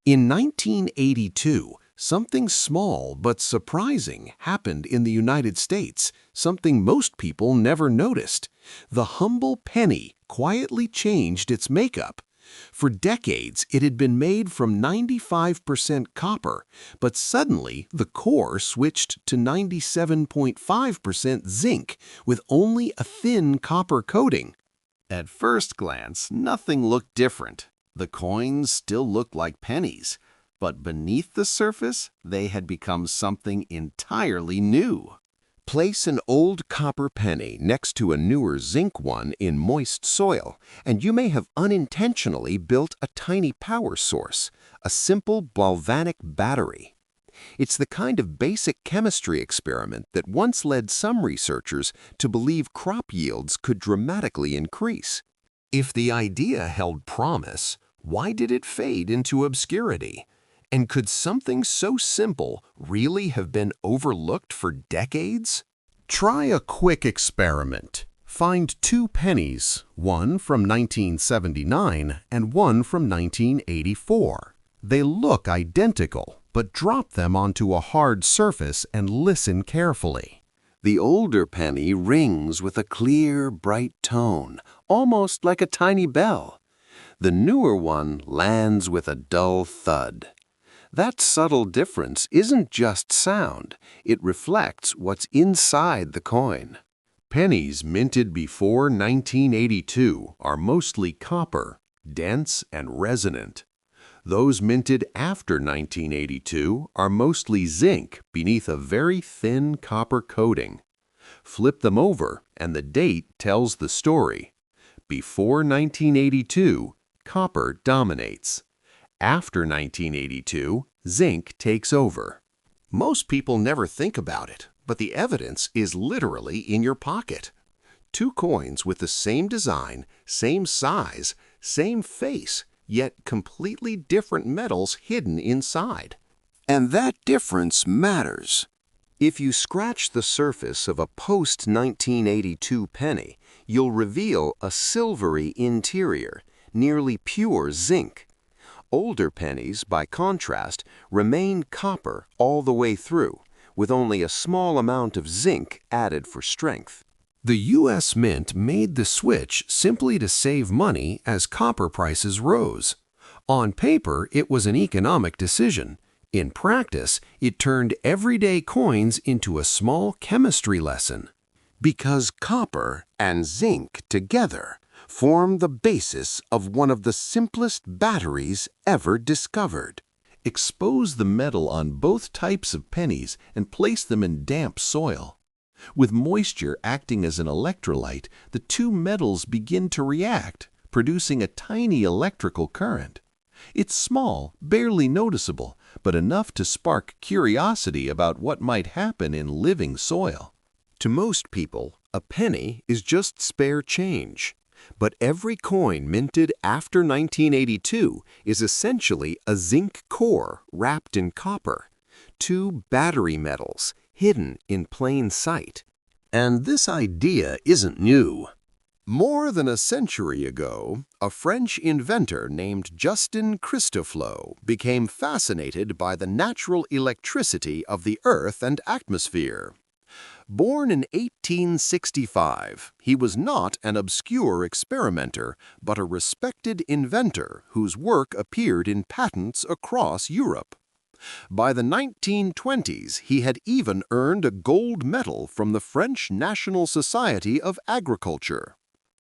In 1982, something small but surprising happened in the United States, something most people never noticed. The humble penny quietly changed its makeup. For decades, it had been made from 95% copper, but suddenly the core switched to 97.5% zinc with only a thin copper coating. At first glance, nothing looked different. The coins still looked like pennies, but beneath the surface, they had become something entirely new. Place an old copper penny next to a newer zinc one in moist soil, and you may have unintentionally built a tiny power source, a simple galvanic battery. It's the kind of basic chemistry experiment that once led some researchers to believe crop yields could dramatically increase. If the idea held promise, why did it fade into obscurity? And could something so simple really have been overlooked for decades? Try a quick experiment. Find two pennies, one from 1979 and one from 1984. They look identical, but drop them onto a hard surface and listen carefully. The older penny rings with a clear, bright tone, almost like a tiny bell. The newer one lands with a dull thud. That subtle difference isn't just sound, it reflects what's inside the coin. Pennies minted before 1982 are mostly copper, dense and resonant. Those minted after 1982 are mostly zinc beneath a very thin copper coating. Flip them over and the date tells the story. Before 1982, copper dominates. After 1982, zinc takes over. Most people never think about it, but the evidence is literally in your pocket. Two coins with the same design, same size, same face, yet completely different metals hidden inside. And that difference matters. If you scratch the surface of a post-1982 penny, you'll reveal a silvery interior, nearly pure zinc. Older pennies, by contrast, remain copper all the way through, with only a small amount of zinc added for strength. The U.S. Mint made the switch simply to save money as copper prices rose. On paper, it was an economic decision. In practice, it turned everyday coins into a small chemistry lesson. Because copper and zinc together form the basis of one of the simplest batteries ever discovered. Expose the metal on both types of pennies and place them in damp soil. With moisture acting as an electrolyte, the two metals begin to react, producing a tiny electrical current. It's small, barely noticeable, but enough to spark curiosity about what might happen in living soil. To most people, a penny is just spare change. But every coin minted after 1982 is essentially a zinc core wrapped in copper, two battery metals hidden in plain sight. And this idea isn't new. More than a century ago, a French inventor named Justin Christofleau became fascinated by the natural electricity of the Earth and atmosphere. Born in 1865, he was not an obscure experimenter, but a respected inventor whose work appeared in patents across Europe. By the 1920s, he had even earned a gold medal from the French National Society of Agriculture.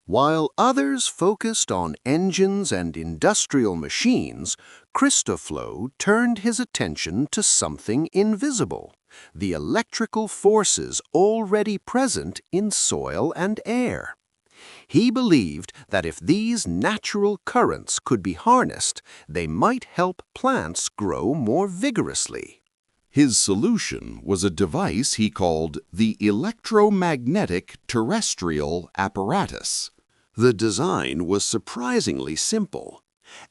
While others focused on engines and industrial machines, Christofleau turned his attention to something invisible: the electrical forces already present in soil and air. He believed that if these natural currents could be harnessed, they might help plants grow more vigorously. His solution was a device he called the electromagnetic terrestrial apparatus. The design was surprisingly simple.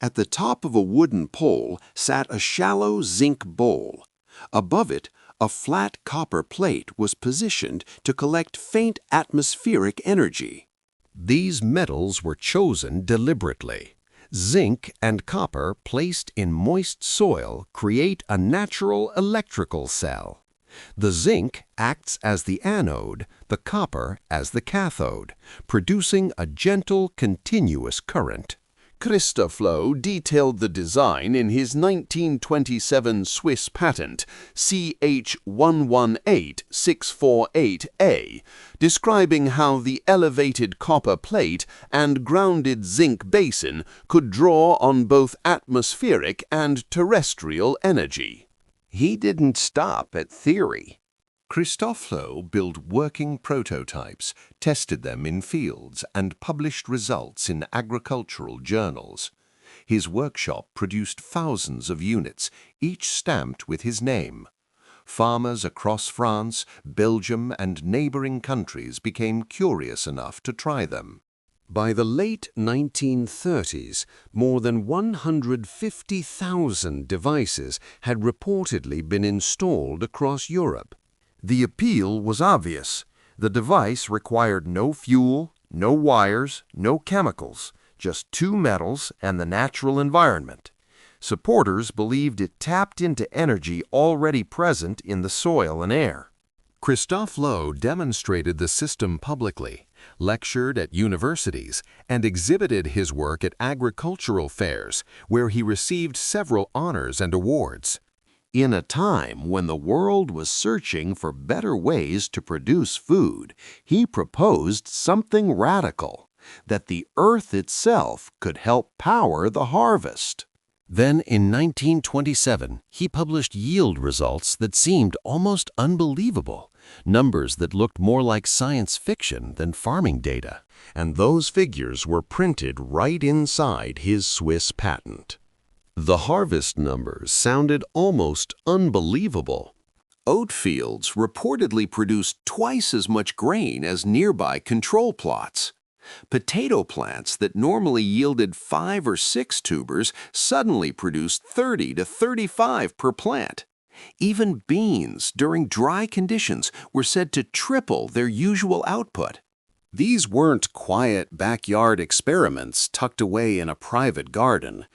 At the top of a wooden pole sat a shallow zinc bowl. Above it, a flat copper plate was positioned to collect faint atmospheric energy. These metals were chosen deliberately. Zinc and copper placed in moist soil create a natural electrical cell. The zinc acts as the anode, the copper as the cathode, producing a gentle, continuous current. Christoflo detailed the design in his 1927 Swiss patent, CH118648A, describing how the elevated copper plate and grounded zinc basin could draw on both atmospheric and terrestrial energy. He didn't stop at theory. Christoflo built working prototypes, tested them in fields, and published results in agricultural journals. His workshop produced thousands of units, each stamped with his name. Farmers across France, Belgium, and neighboring countries became curious enough to try them. By the late 1930s, more than 150,000 devices had reportedly been installed across Europe. The appeal was obvious. The device required no fuel, no wires, no chemicals, just two metals and the natural environment. Supporters believed it tapped into energy already present in the soil and air. Christoflo demonstrated the system publicly, lectured at universities, and exhibited his work at agricultural fairs, where he received several honors and awards. In a time when the world was searching for better ways to produce food, he proposed something radical, that the earth itself could help power the harvest. Then, in 1927, he published yield results that seemed almost unbelievable, numbers that looked more like science fiction than farming data. And those figures were printed right inside his Swiss patent. The harvest numbers sounded almost unbelievable. Oat fields reportedly produced twice as much grain as nearby control plots. Potato plants that normally yielded 5 or 6 tubers suddenly produced 30 to 35 per plant. Even beans, during dry conditions, were said to triple their usual output. These weren't quiet backyard experiments tucked away in a private garden.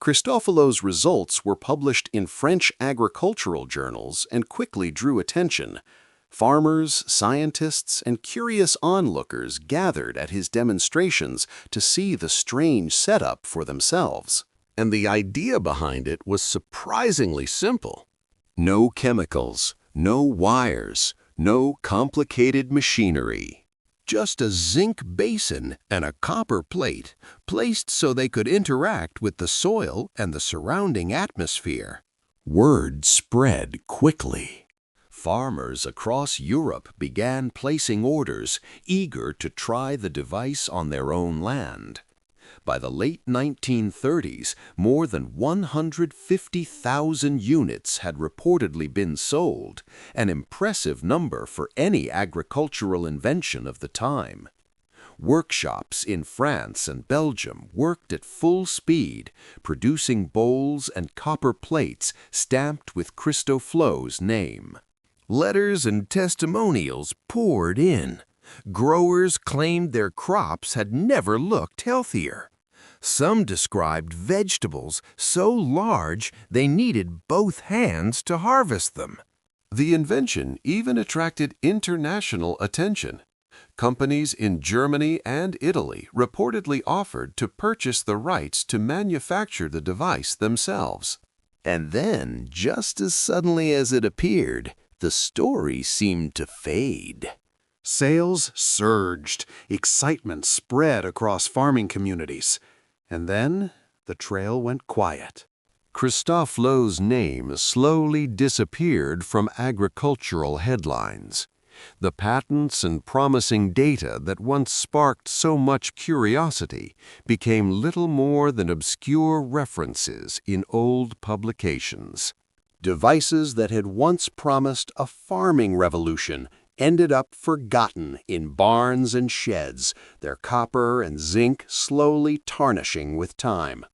Christofolo's results were published in French agricultural journals and quickly drew attention. Farmers, scientists, and curious onlookers gathered at his demonstrations to see the strange setup for themselves. And the idea behind it was surprisingly simple. No chemicals, no wires, no complicated machinery. Just a zinc basin and a copper plate, placed so they could interact with the soil and the surrounding atmosphere. Word spread quickly. Farmers across Europe began placing orders, eager to try the device on their own land. By the late 1930s, more than 150,000 units had reportedly been sold, an impressive number for any agricultural invention of the time. Workshops in France and Belgium worked at full speed, producing bowls and copper plates stamped with Christoflo's name. Letters and testimonials poured in. Growers claimed their crops had never looked healthier. Some described vegetables so large they needed both hands to harvest them. The invention even attracted international attention. Companies in Germany and Italy reportedly offered to purchase the rights to manufacture the device themselves. And then, just as suddenly as it appeared, the story seemed to fade. Sales surged, excitement spread across farming communities, and then the trail went quiet. Christoflo's name slowly disappeared from agricultural headlines. The patents and promising data that once sparked so much curiosity became little more than obscure references in old publications. Devices that had once promised a farming revolution ended up forgotten in barns and sheds, their copper and zinc slowly tarnishing with time.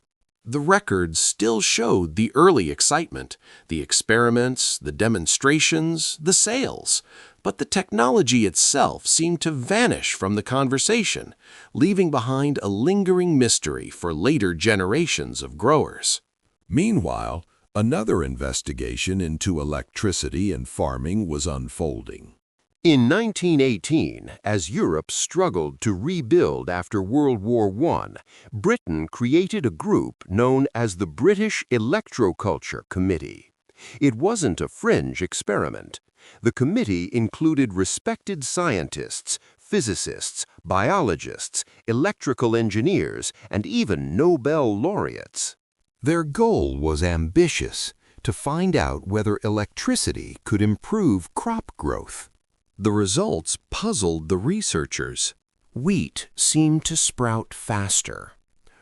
The records still showed the early excitement, the experiments, the demonstrations, the sales, but the technology itself seemed to vanish from the conversation, leaving behind a lingering mystery for later generations of growers. Meanwhile, another investigation into electricity and farming was unfolding. In 1918, as Europe struggled to rebuild after World War I, Britain created a group known as the British Electroculture Committee. It wasn't a fringe experiment. The committee included respected scientists, physicists, biologists, electrical engineers, and even Nobel laureates. Their goal was ambitious: to find out whether electricity could improve crop growth. The results puzzled the researchers. Wheat seemed to sprout faster.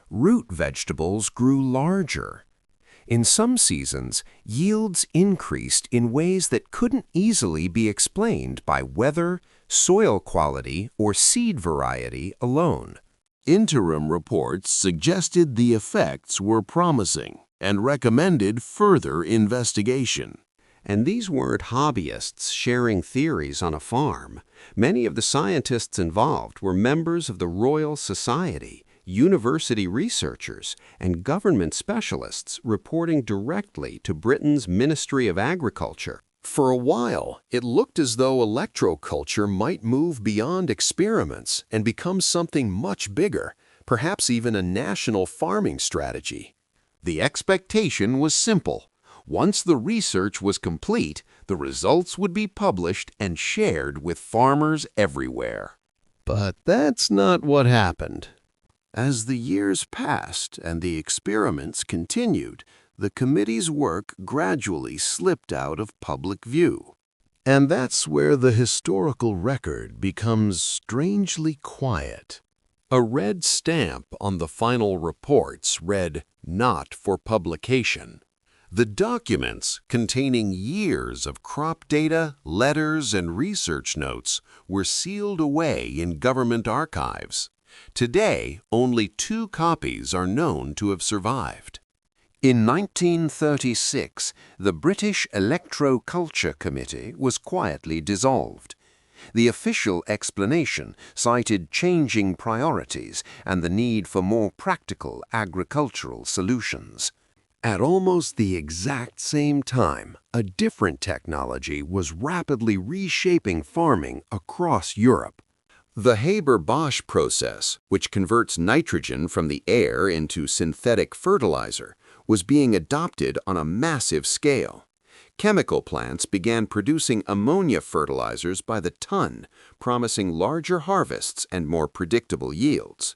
Root vegetables grew larger. In some seasons, yields increased in ways that couldn't easily be explained by weather, soil quality, or seed variety alone. Interim reports suggested the effects were promising and recommended further investigation. And these weren't hobbyists sharing theories on a farm. Many of the scientists involved were members of the Royal Society, university researchers, and government specialists reporting directly to Britain's Ministry of Agriculture. For a while, it looked as though electroculture might move beyond experiments and become something much bigger, perhaps even a national farming strategy. The expectation was simple. Once the research was complete, the results would be published and shared with farmers everywhere. But that's not what happened. As the years passed and the experiments continued, the committee's work gradually slipped out of public view. And that's where the historical record becomes strangely quiet. A red stamp on the final reports read, "Not for publication." The documents, containing years of crop data, letters, and research notes, were sealed away in government archives. Today, only 2 copies are known to have survived. In 1936, the British Electroculture Committee was quietly dissolved. The official explanation cited changing priorities and the need for more practical agricultural solutions. At almost the exact same time, a different technology was rapidly reshaping farming across Europe. The Haber-Bosch process, which converts nitrogen from the air into synthetic fertilizer, was being adopted on a massive scale. Chemical plants began producing ammonia fertilizers by the ton, promising larger harvests and more predictable yields.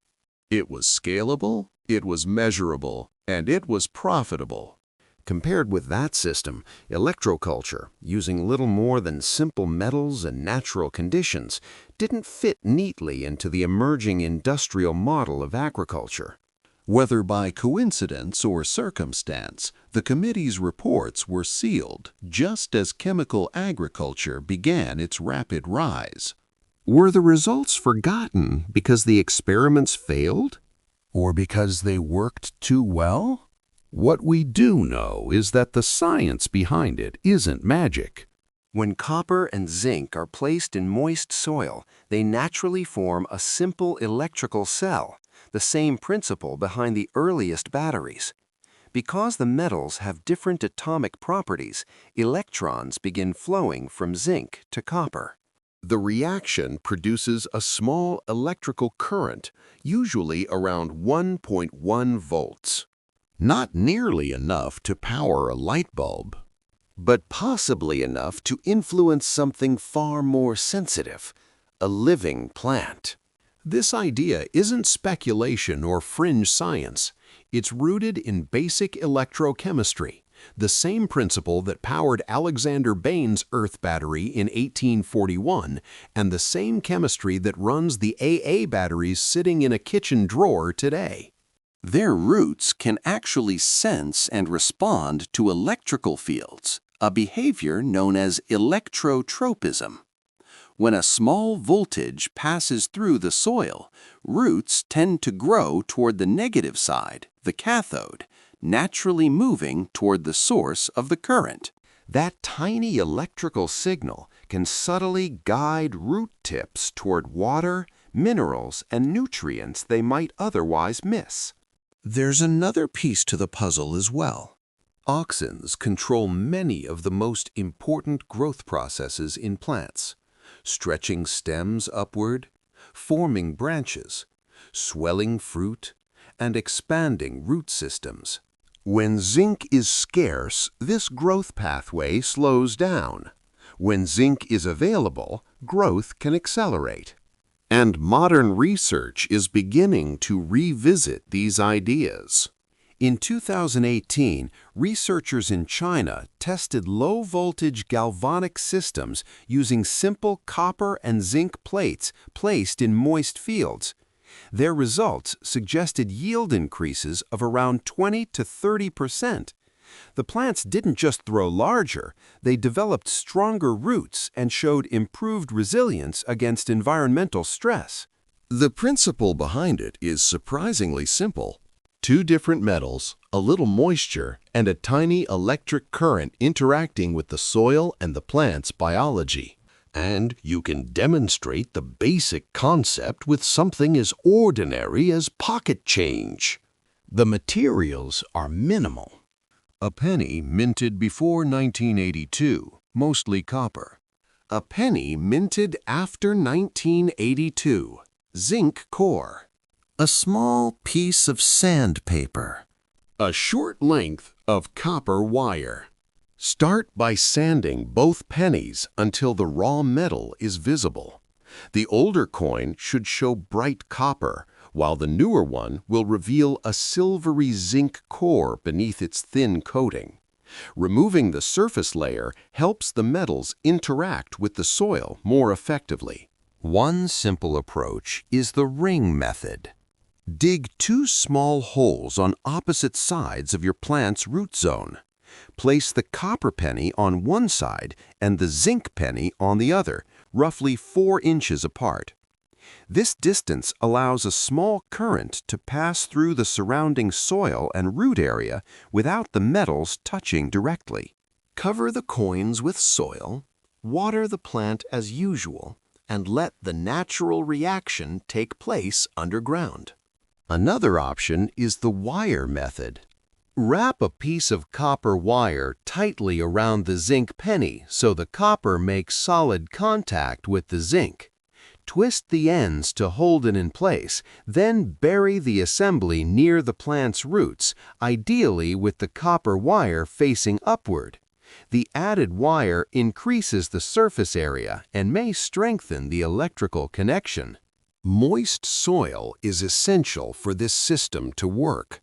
It was scalable, it was measurable, and it was profitable. Compared with that system, electroculture, using little more than simple metals and natural conditions, didn't fit neatly into the emerging industrial model of agriculture. Whether by coincidence or circumstance, the committee's reports were sealed just as chemical agriculture began its rapid rise. Were the results forgotten because the experiments failed? Or because they worked too well? What we do know is that the science behind it isn't magic. When copper and zinc are placed in moist soil, they naturally form a simple electrical cell, the same principle behind the earliest batteries. Because the metals have different atomic properties, electrons begin flowing from zinc to copper. The reaction produces a small electrical current, usually around 1.1 volts. Not nearly enough to power a light bulb, but possibly enough to influence something far more sensitive, a living plant. This idea isn't speculation or fringe science. It's rooted in basic electrochemistry, the same principle that powered Alexander Bain's Earth battery in 1841 and the same chemistry that runs the AA batteries sitting in a kitchen drawer today. Their roots can actually sense and respond to electrical fields, a behavior known as electrotropism. When a small voltage passes through the soil, roots tend to grow toward the negative side, the cathode, naturally moving toward the source of the current. That tiny electrical signal can subtly guide root tips toward water, minerals, and nutrients they might otherwise miss. There's another piece to the puzzle as well. Auxins control many of the most important growth processes in plants, stretching stems upward, forming branches, swelling fruit, and expanding root systems. When zinc is scarce, this growth pathway slows down. When zinc is available, growth can accelerate. And modern research is beginning to revisit these ideas. In 2018, researchers in China tested low-voltage galvanic systems using simple copper and zinc plates placed in moist fields. Their results suggested yield increases of around 20 to 30%. The plants didn't just grow larger, they developed stronger roots and showed improved resilience against environmental stress. The principle behind it is surprisingly simple. 2 different metals, a little moisture, and a tiny electric current interacting with the soil and the plant's biology. And you can demonstrate the basic concept with something as ordinary as pocket change. The materials are minimal. A penny minted before 1982, mostly copper. A penny minted after 1982, zinc core. A small piece of sandpaper. A short length of copper wire. Start by sanding both pennies until the raw metal is visible. The older coin should show bright copper, while the newer one will reveal a silvery zinc core beneath its thin coating. Removing the surface layer helps the metals interact with the soil more effectively. One simple approach is the ring method. Dig 2 small holes on opposite sides of your plant's root zone. Place the copper penny on one side and the zinc penny on the other, roughly 4 inches apart. This distance allows a small current to pass through the surrounding soil and root area without the metals touching directly. Cover the coins with soil, water the plant as usual, and let the natural reaction take place underground. Another option is the wire method. Wrap a piece of copper wire tightly around the zinc penny so the copper makes solid contact with the zinc. Twist the ends to hold it in place, then bury the assembly near the plant's roots, ideally with the copper wire facing upward. The added wire increases the surface area and may strengthen the electrical connection. Moist soil is essential for this system to work.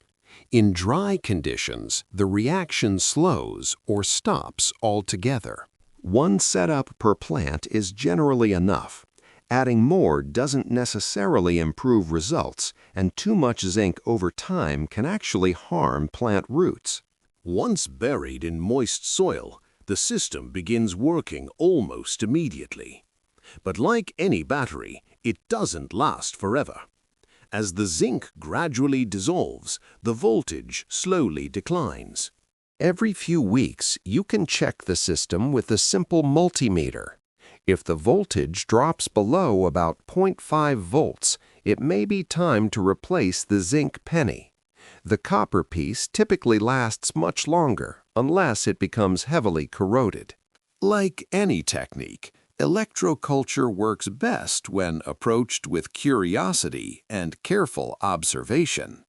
In dry conditions, the reaction slows or stops altogether. One setup per plant is generally enough. Adding more doesn't necessarily improve results, and too much zinc over time can actually harm plant roots. Once buried in moist soil, the system begins working almost immediately. But like any battery, it doesn't last forever. As the zinc gradually dissolves, the voltage slowly declines. Every few weeks, you can check the system with a simple multimeter. If the voltage drops below about 0.5 volts, it may be time to replace the zinc penny. The copper piece typically lasts much longer, unless it becomes heavily corroded. Like any technique, electroculture works best when approached with curiosity and careful observation.